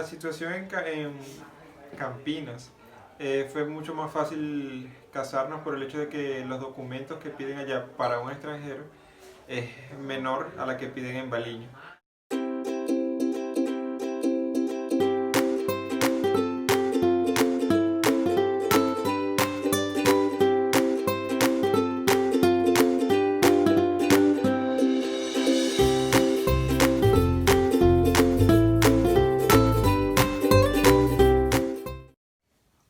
La situación en Campinas fue mucho más fácil casarnos por el hecho de que los documentos que piden allá para un extranjero es menor a la que piden en Baliño.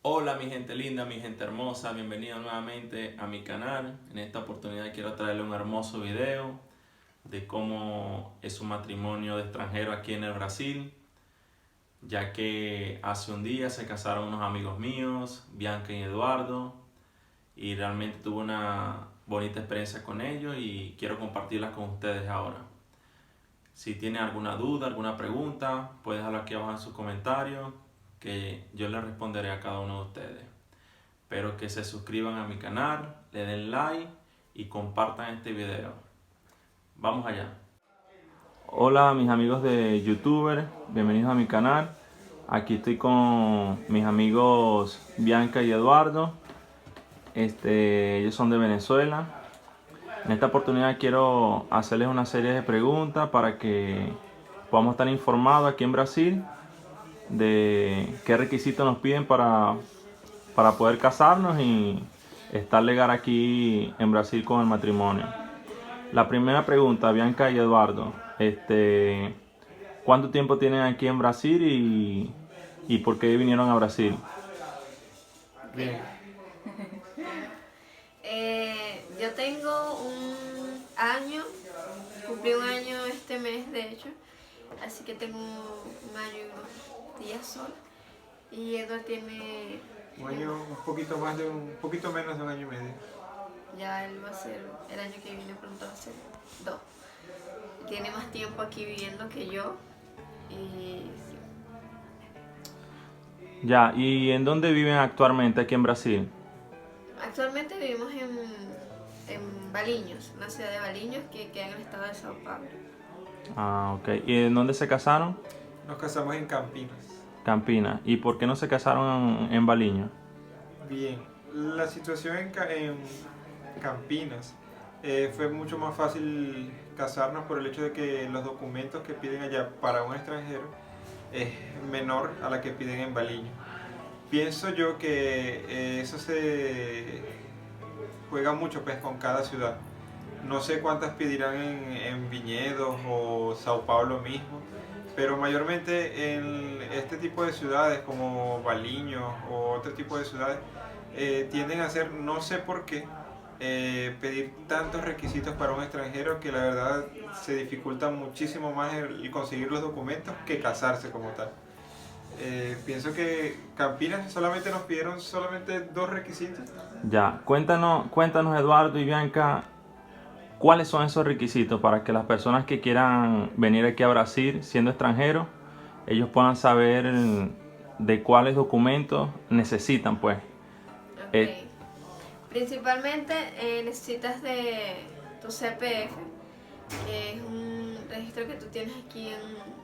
Hola mi gente linda, mi gente hermosa, bienvenidos nuevamente a mi canal. En esta oportunidad quiero traerle un hermoso video de cómo es un matrimonio de extranjero aquí en el Brasil, ya que hace un día se casaron unos amigos míos, Bianca y Eduardo, y realmente tuve una bonita experiencia con ellos y quiero compartirla con ustedes ahora. Si tienen alguna duda, alguna pregunta, pueden dejarlo aquí abajo en sus comentarios, que yo les responderé a cada uno de ustedes. Espero que se suscriban a mi canal, le den like y compartan este video. Vamos allá. Hola mis amigos de YouTuber, bienvenidos a mi canal. Aquí estoy con mis amigos Bianca y Eduardo. Ellos son de Venezuela. En esta oportunidad quiero hacerles una serie de preguntas para que podamos estar informados aquí en Brasil de qué requisitos nos piden para poder casarnos y estar legal aquí en Brasil con el matrimonio. La primera pregunta, Bianca y Eduardo, ¿cuánto tiempo tienen aquí en Brasil y por qué vinieron a Brasil? Bien, Yo tengo un año, cumplí un año este mes de hecho, así que tengo un año y unos días sola. Y Edward tiene, un año, un poquito menos de un año y medio. ya él va a ser, el año que viene pronto va a ser 2. Tiene más tiempo aquí viviendo que yo. Y Ya, ¿y en dónde viven actualmente aquí en Brasil? actualmente vivimos en Baliños, una ciudad de Baliños que queda en el estado de Sao Paulo. Ah, ok. ¿Y en dónde se casaron? Nos casamos en Campinas. Campinas. ¿Y por qué no se casaron en Baliño? Bien, la situación en Campinas fue mucho más fácil casarnos por el hecho de que los documentos que piden allá para un extranjero es menor a la que piden en Baliño. Pienso yo que eso se juega mucho pues con cada ciudad. No sé cuántas pedirán en Viñedos o Sao Paulo mismo, pero mayormente en este tipo de ciudades como Baliño o otro tipo de ciudades tienden a hacer, no sé por qué, pedir tantos requisitos para un extranjero que la verdad se dificulta muchísimo más el conseguir los documentos que casarse como tal. Pienso que Campinas solamente nos pidieron solamente 2 requisitos. Ya, cuéntanos Eduardo y Bianca, ¿cuáles son esos requisitos para que las personas que quieran venir aquí a Brasil siendo extranjeros, ellos puedan saber de cuáles documentos necesitan, pues? Ok. Principalmente necesitas de tu CPF, que es un registro que tú tienes aquí en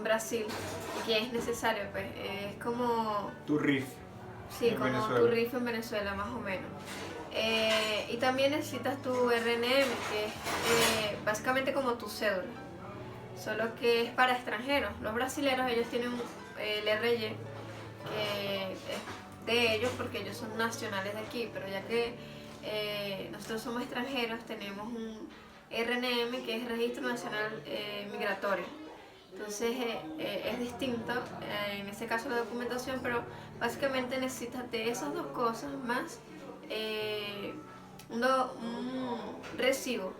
Brasil y que es necesario, pues es como, Tu RIF sí, en como Venezuela. tu RIF en Venezuela más o menos. Y también necesitas tu RNM, que es básicamente como tu cédula, solo que es para extranjeros. Los brasileños, ellos tienen el RY, que es de ellos porque ellos son nacionales de aquí, pero ya que nosotros somos extranjeros, tenemos un RNM, que es Registro Nacional Migratorio. Entonces es distinto en ese caso la documentación, pero básicamente necesitas de esas dos cosas más un recibo.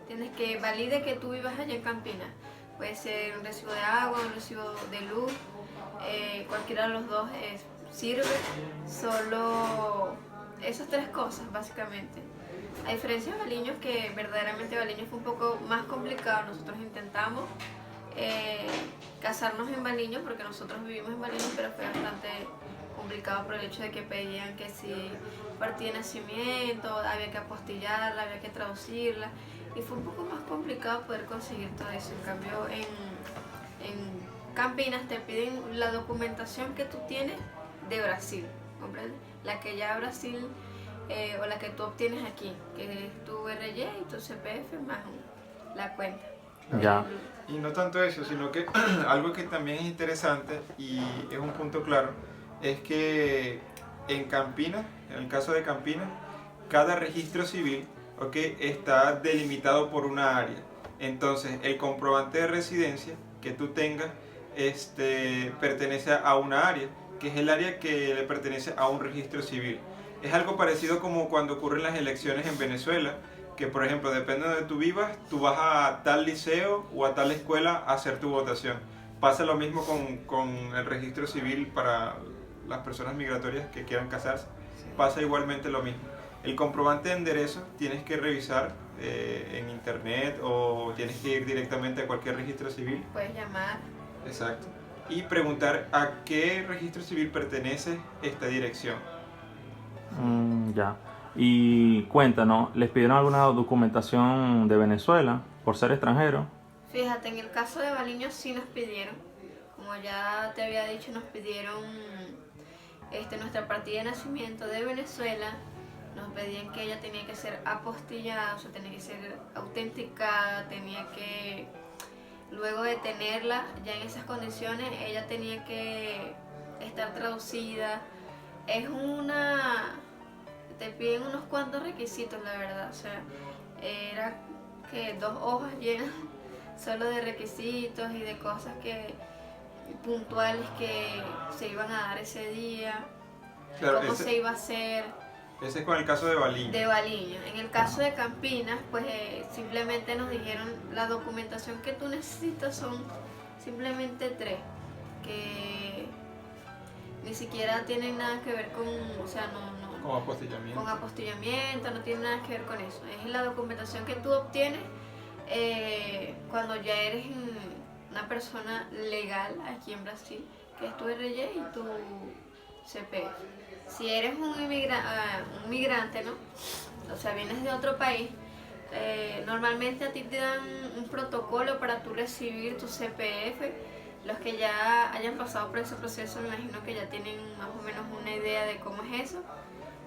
Tienes que valide que tú vivas allá en Campinas. Puede ser un recibo de agua, un recibo de luz, cualquiera de los dos sirve. Solo esas 3 cosas básicamente. A diferencia de Baliños, que verdaderamente Baliños fue un poco más complicado. Nosotros intentamos casarnos en Baliños porque nosotros vivimos en Baliños, pero fue bastante complicado por el hecho de que pedían que si partida de nacimiento, había que apostillarla, había que traducirla, y fue un poco más complicado poder conseguir todo eso. En cambio en Campinas te piden la documentación que tú tienes de Brasil, ¿comprendes? La que ya Brasil o la que tú obtienes aquí, que es tu RY y tu CPF más la cuenta. Ya. Y no tanto eso, sino que algo que también es interesante y es un punto claro, es que en Campinas, en el caso de Campinas, cada registro civil, ¿ok?, está delimitado por una área. Entonces, el comprobante de residencia que tú tengas pertenece a una área, que es el área que le pertenece a un registro civil. Es algo parecido como cuando ocurren las elecciones en Venezuela, que por ejemplo, depende de donde tú vivas, tú vas a tal liceo o a tal escuela a hacer tu votación. Pasa lo mismo con el registro civil para las personas migratorias que quieran casarse. Pasa igualmente lo mismo. El comprobante de enderezo tienes que revisar en internet o tienes que ir directamente a cualquier registro civil. Puedes llamar. Exacto. Y preguntar a qué registro civil pertenece esta dirección. Ya. Y cuéntanos, ¿les pidieron alguna documentación de Venezuela por ser extranjero? Fíjate, en el caso de Baliño sí nos pidieron, como ya te había dicho, nos pidieron nuestra partida de nacimiento de Venezuela, nos pedían que ella tenía que ser apostillada, o sea, tenía que ser autenticada, tenía que, luego de tenerla ya en esas condiciones, ella tenía que estar traducida. Te piden unos cuantos requisitos, la verdad, o sea, era que 2 hojas llenas solo de requisitos y de cosas puntuales que se iban a dar ese día, Claro, cómo se iba a hacer. Ese es con el caso de Baliño. De Baliño. En el caso de Campinas, pues simplemente nos dijeron la documentación que tú necesitas son simplemente 3, que ni siquiera tienen nada que ver con, o sea, Con apostillamiento. Con apostillamiento, no tiene nada que ver con eso. Es la documentación que tú obtienes cuando ya eres una persona legal aquí en Brasil, que es tu RY y tu CPF. Si eres un migrante, ¿no? O sea, vienes de otro país, normalmente a ti te dan un protocolo para tú recibir tu CPF. Los que ya hayan pasado por ese proceso, me imagino que ya tienen más o menos una idea de cómo es eso.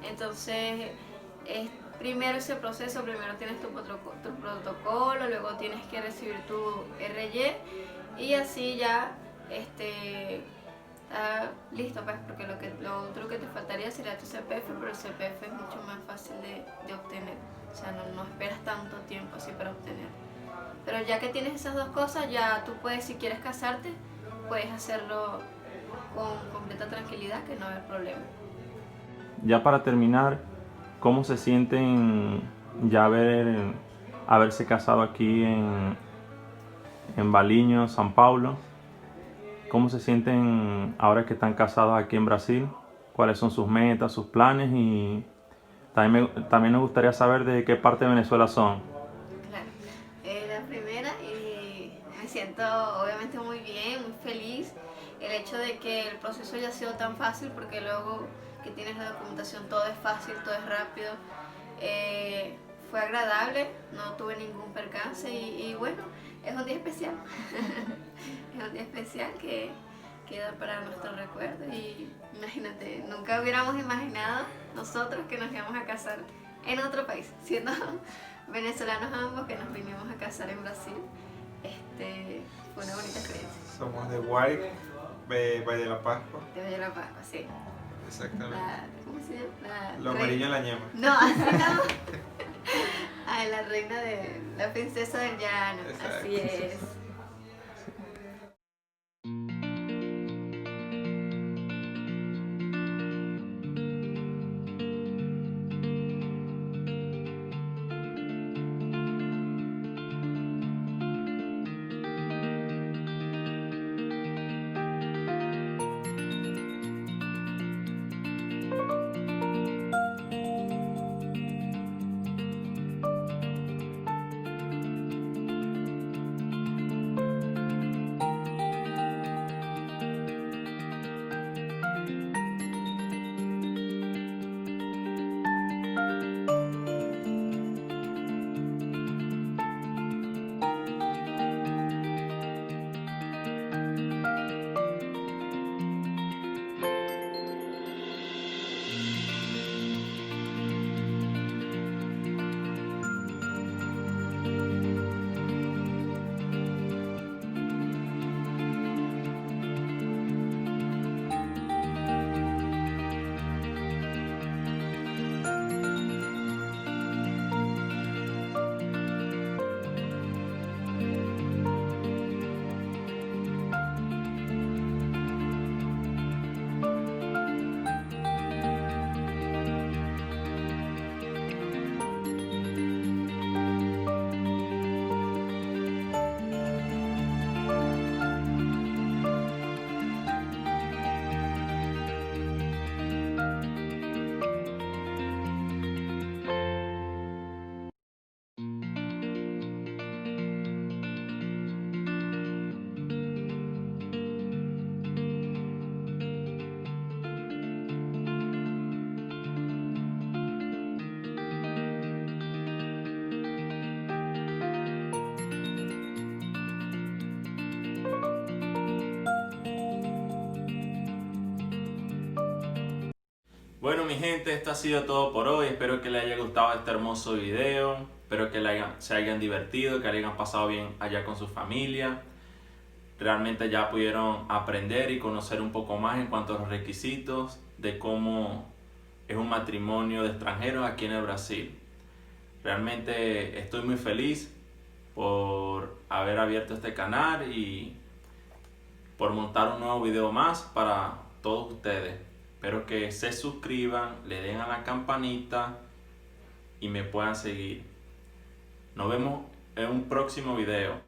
Entonces, primero ese proceso, primero tienes tu protocolo, luego tienes que recibir tu RY y así ya está listo, pues, porque lo otro que te faltaría sería tu CPF, pero el CPF es mucho más fácil de obtener, o sea, no esperas tanto tiempo así para obtener. Pero ya que tienes esas 2 cosas, ya tú puedes, si quieres casarte, puedes hacerlo con completa tranquilidad, que no va a haber problema. Ya para terminar, ¿cómo se sienten ya haberse casado aquí en Baliño, São Paulo? ¿Cómo se sienten ahora que están casados aquí en Brasil? ¿Cuáles son sus metas, sus planes? Y también nos gustaría saber de qué parte de Venezuela son. La primera, y me siento obviamente muy bien, muy feliz. El hecho de que el proceso haya sido tan fácil, porque luego que tienes la documentación todo es fácil, todo es rápido. Fue agradable, no tuve ningún percance y bueno, es un día especial. Es un día especial que queda para nuestro recuerdo y imagínate, nunca hubiéramos imaginado nosotros que nos íbamos a casar en otro país, siendo venezolanos ambos, que nos vinimos a casar en Brasil. Fue una bonita experiencia. Somos de Guárico, Valle de la Pascua. De Valle de la Pascua, sí. Exactamente. ¿Cómo se llama? Lo amarillo en la ñema. No, así no. Ay, la reina de la princesa del llano. Exacto. Así es. Bueno, mi gente, esto ha sido todo por hoy. Espero que les haya gustado este hermoso video. Espero que se hayan divertido, que le hayan pasado bien allá con su familia. Realmente ya pudieron aprender y conocer un poco más en cuanto a los requisitos de cómo es un matrimonio de extranjeros aquí en el Brasil. Realmente estoy muy feliz por haber abierto este canal y por montar un nuevo video más para todos ustedes. Espero que se suscriban, le den a la campanita y me puedan seguir. Nos vemos en un próximo video.